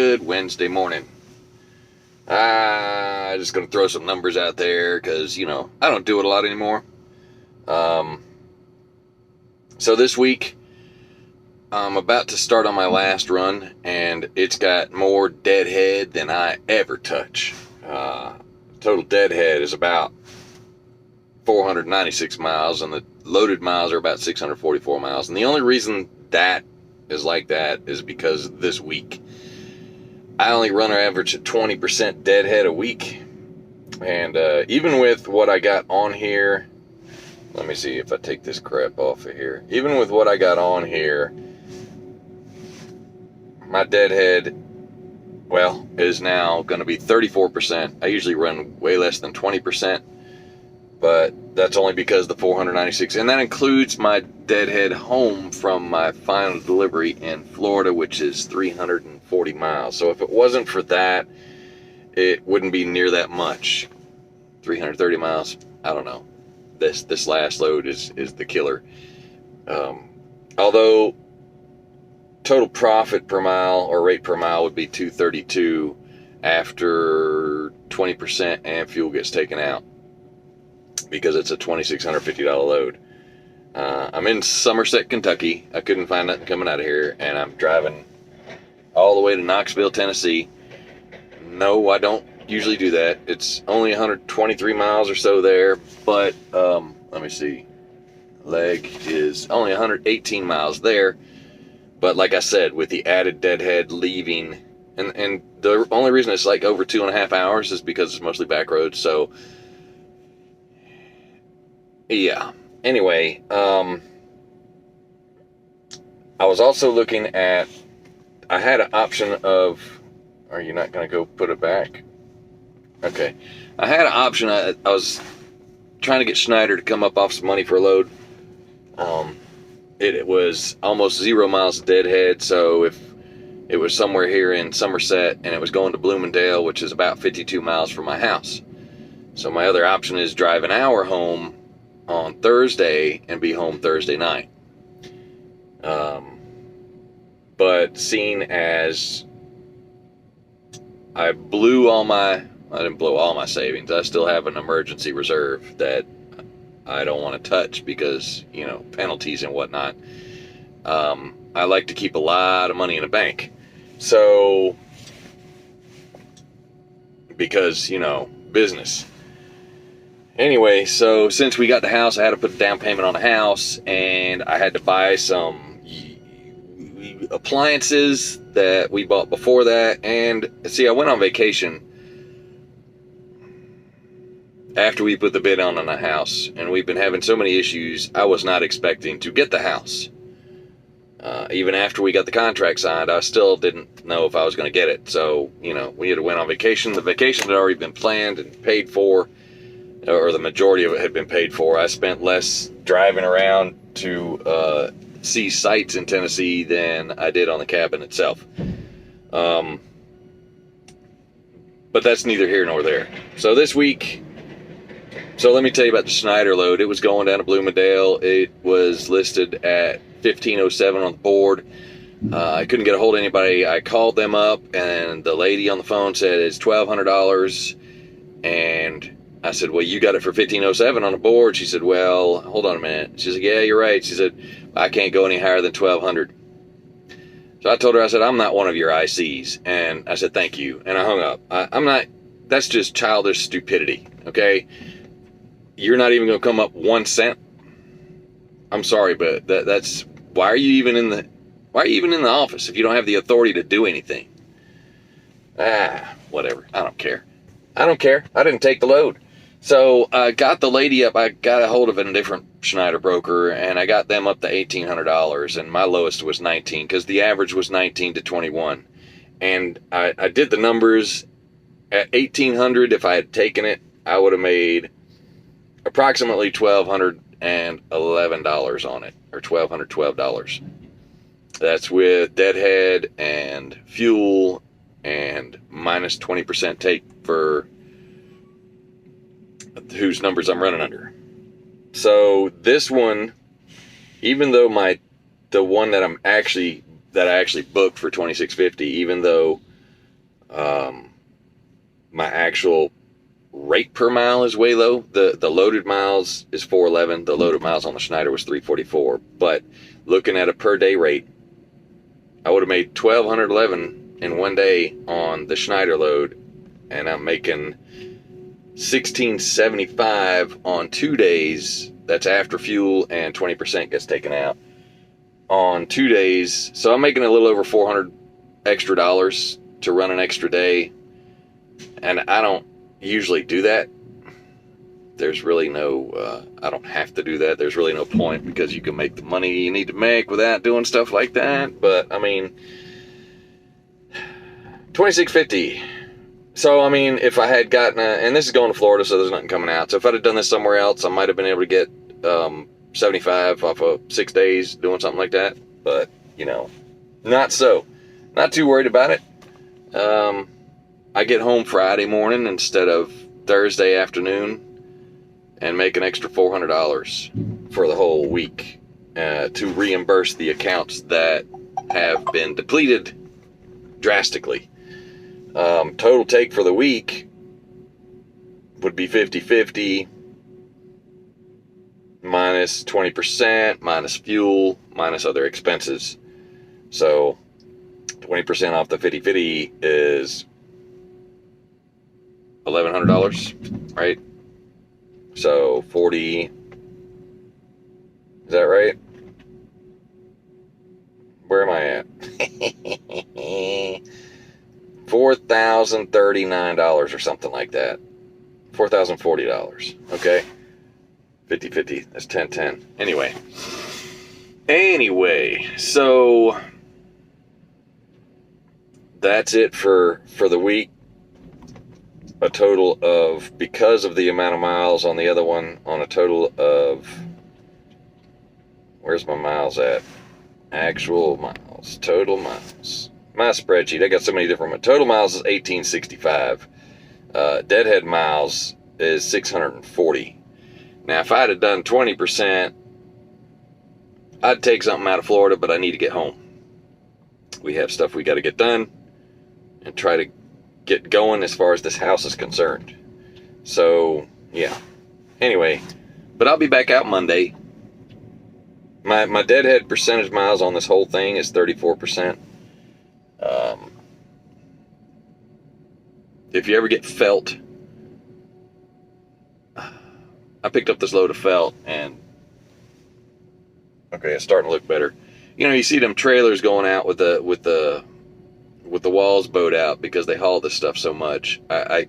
good Wednesday morning. I'm just going to throw some numbers out there because, I don't do it a lot anymore. So this week, I'm about to start on my last run, and it's got more deadhead than I ever touch. Total deadhead is about 496 miles, and the loaded miles are about 644 miles. And the only reason that is like that is because this week I only run an average of 20% deadhead a week. And even with what I got on here, let me see if I take this crap off of here. Even with what I got on here, my deadhead, is now going to be 34%. I usually run way less than 20%, but that's only because the 496, and that includes my deadhead home from my final delivery in Florida, which is 340 miles. So if it wasn't for that, it wouldn't be near that much. 330 miles, I don't know. This last load is the killer. Although total profit per mile or rate per mile would be 232 after 20% and fuel gets taken out, because it's a $2,650 load. I'm in Somerset, Kentucky. I couldn't find nothing coming out of here, and I'm driving all the way to Knoxville, Tennessee. No, I don't usually do that. It's only 123 miles or so there, but let me see. Leg is only 118 miles there. But like I said, with the added deadhead leaving, and the only reason it's like over 2.5 hours is because it's mostly back roads. So yeah. Anyway, I was also looking at, I had an option of, are you not going to go put it back? Okay. I had an option. I was trying to get Schneider to come up off some money for a load. It was almost 0 miles of deadhead, so if it was somewhere here in Somerset and it was going to Bloomingdale, which is about 52 miles from my house. So my other option is drive an hour home on Thursday and be home Thursday night. But seeing as I didn't blow all my savings, I still have an emergency reserve that I don't want to touch because, penalties and whatnot. I like to keep a lot of money in a bank. So, because, business. Anyway, so since we got the house, I had to put a down payment on the house, and I had to buy some appliances that we bought before that. And see, I went on vacation after we put the bid on the house, and we've been having so many issues. I was not expecting to get the house. Even after we got the contract signed, I still didn't know if I was going to get it. So, we had went on vacation. The vacation had already been planned and paid for, or the majority of it had been paid for. I spent less driving around to see sights in Tennessee than I did on the cabin itself. But that's neither here nor there. So this week, let me tell you about the Schneider load. It was going down to Bloomingdale. It was listed at 1507 on the board. I couldn't get a hold of anybody. I called them up, and the lady on the phone said it's $1,200. And I said, well, you got it for 1507 on the board. She said, well, hold on a minute. She said, yeah, you're right. She said, I can't go any higher than 1200. So I told her, I said, I'm not one of your ICs. And I said, thank you. And I hung up. I'm not, that's just childish stupidity. Okay. You're not even going to come up 1 cent. I'm sorry, but that's, why are you even in the office if you don't have the authority to do anything? Whatever. I don't care. I didn't take the load. So I got the lady up. I got a hold of a different Schneider broker, and I got them up to $1,800, and my lowest was 19, because the average was 19 to 21. And I did the numbers. At 1,800, if I had taken it, I would have made approximately $1,211 on it, or $1,212. That's with deadhead and fuel and minus 20% take for whose numbers I'm running under. So this one, even though the one that I actually booked for $2,650, even though My actual rate per mile is way low. The loaded miles is 411. The loaded miles on the Schneider was 344. But looking at a per day rate, I would have made 1,211 in one day on the Schneider load, and I'm making 1,675 on 2 days. That's after fuel and 20% gets taken out on 2 days. So I'm making a little over $400 extra to run an extra day. And I don't usually do that. There's really no, I don't have to do that. There's really no point, because you can make the money you need to make without doing stuff like that. But I mean, $26.50. So, I mean, if I had gotten and this is going to Florida, so there's nothing coming out. So if I'd have done this somewhere else, I might have been able to get 75 off of 6 days doing something like that. But, you know, not so. Not too worried about it. I get home Friday morning instead of Thursday afternoon and make an extra $400 for the whole week to reimburse the accounts that have been depleted drastically. Total take for the week would be 50-50 minus 20% minus fuel minus other expenses. So 20% off the 50-50 is $1,100, right? So 40, is that right? Where am I at? $4,039 or something like that. $4,040. Okay. 50-50. That's 10-10. Anyway, so that's it for the week. A total of, because of the amount of miles on the other one, on a total of, where's my miles at? Actual miles, total miles. My spreadsheet, I got so many different, total miles is 1865. Deadhead miles is 640. Now, if I'd have done 20%, I'd take something out of Florida, but I need to get home. We have stuff we got to get done and try to get going as far as this house is concerned. So, yeah. Anyway, but I'll be back out Monday. My deadhead percentage miles on this whole thing is 34%. If you ever get felt, I picked up this load of felt, and okay, it's starting to look better. You know, you see them trailers going out with the walls bowed out because they haul this stuff so much. I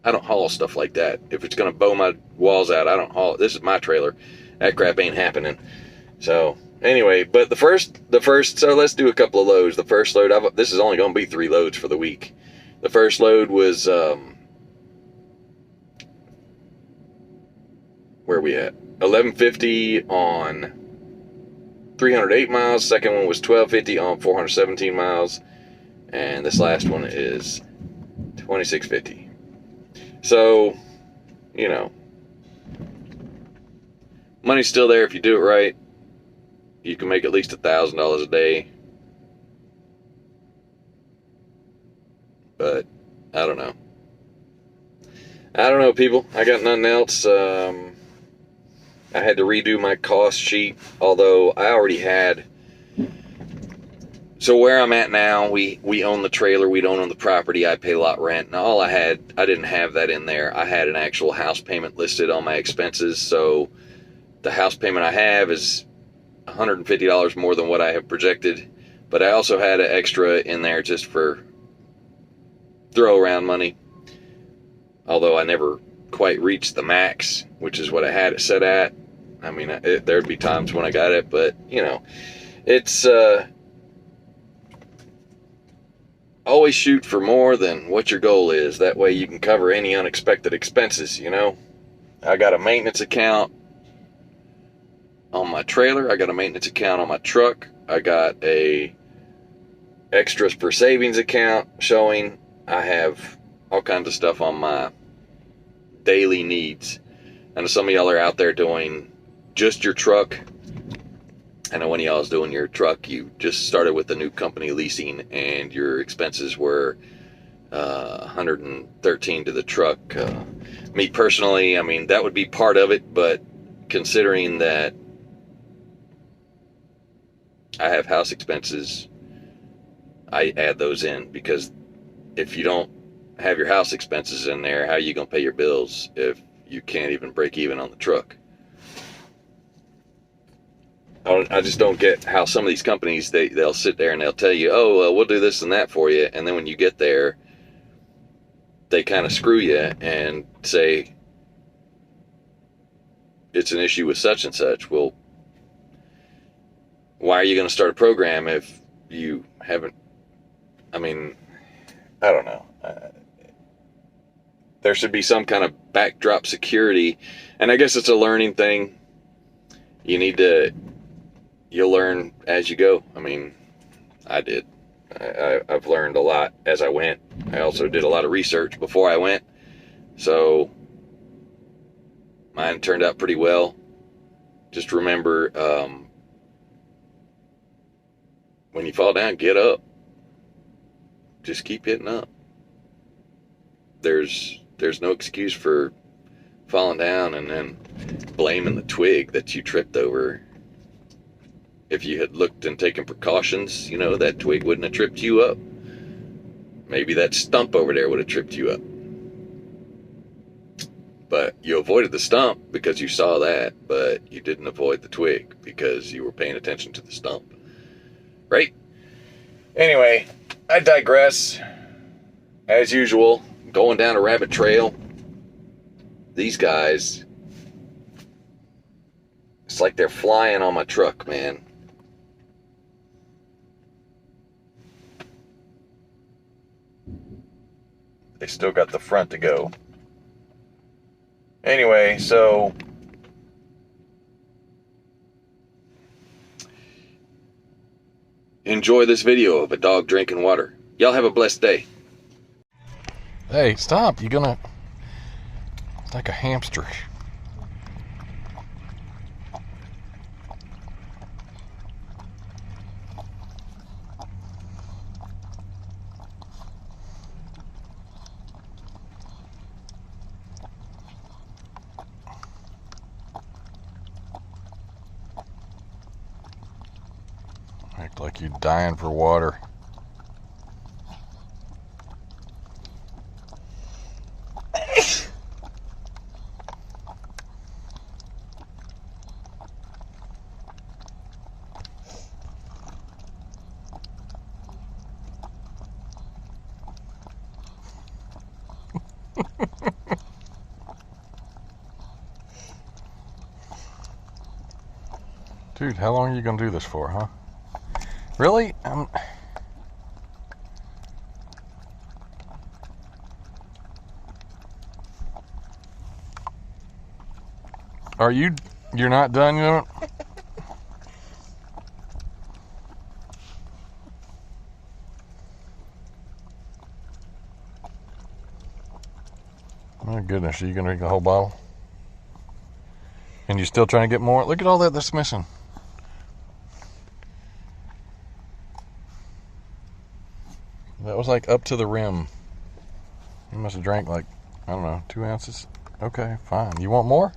don't haul stuff like that. If it's gonna bow my walls out, I don't haul it. This is my trailer. That crap ain't happening. So anyway, but the first, so let's do a couple of loads. The first load, this is only gonna be 3 loads for the week. The first load was, where are we at? 1150 on 308 miles. Second one was 1250 on 417 miles. And this last one is 2650. So, you know, money's still there if you do it right. You can make at least $1,000 a day. But I don't know. People. I got nothing else. I had to redo my cost sheet, although I already had. So where I'm at now, we own the trailer, we don't own the property, I pay lot rent. Now I didn't have that in there. I had an actual house payment listed on my expenses, so the house payment I have is $150 more than what I have projected. But I also had an extra in there just for throw around money, although I never quite reached the max, which is what I had it set at. I mean, there'd be times when I got it, but you know, it's always shoot for more than what your goal is. That way you can cover any unexpected expenses, you know. I got a maintenance account on my trailer, I got a maintenance account on my truck, I got a extras for savings account showing. I have all kinds of stuff on my daily needs. I know some of y'all are out there doing just your truck. I know when y'all was doing your truck, you just started with the new company leasing, and your expenses were 113 to the truck. Me personally, I mean, that would be part of it, but considering that I have house expenses, I add those in, because if you don't have your house expenses in there, how are you going to pay your bills if you can't even break even on the truck? I just don't get how some of these companies, they'll sit there and they'll tell you, oh, we'll do this and that for you, and then when you get there, they kind of screw you and say it's an issue with such and such. Well, why are you going to start a program if you haven't? I mean, I don't know. There should be some kind of backdrop security, and I guess it's a learning thing. You'll learn as you go. I mean, I did. I've learned a lot as I went. I also did a lot of research before I went, so mine turned out pretty well. Just remember, when you fall down, get up. Just keep getting up. There's no excuse for falling down and then blaming the twig that you tripped over. If you had looked and taken precautions, that twig wouldn't have tripped you up. Maybe that stump over there would have tripped you up. But you avoided the stump because you saw that, but you didn't avoid the twig because you were paying attention to the stump. Right? Anyway, I digress. As usual, going down a rabbit trail. These guys, it's like they're flying on my truck, man. They still got the front to go. Anyway, so enjoy this video of a dog drinking water. Y'all have a blessed day. Hey, stop. You're gonna... like a hamster. Act like you're dying for water. Dude, how long are you gonna do this for, huh? Really? You're not done yet? My goodness, are you gonna drink the whole bottle? And you're still trying to get more? Look at all that's missing. That was like up to the rim. You must have drank like, I don't know, 2 ounces. Okay, fine. You want more?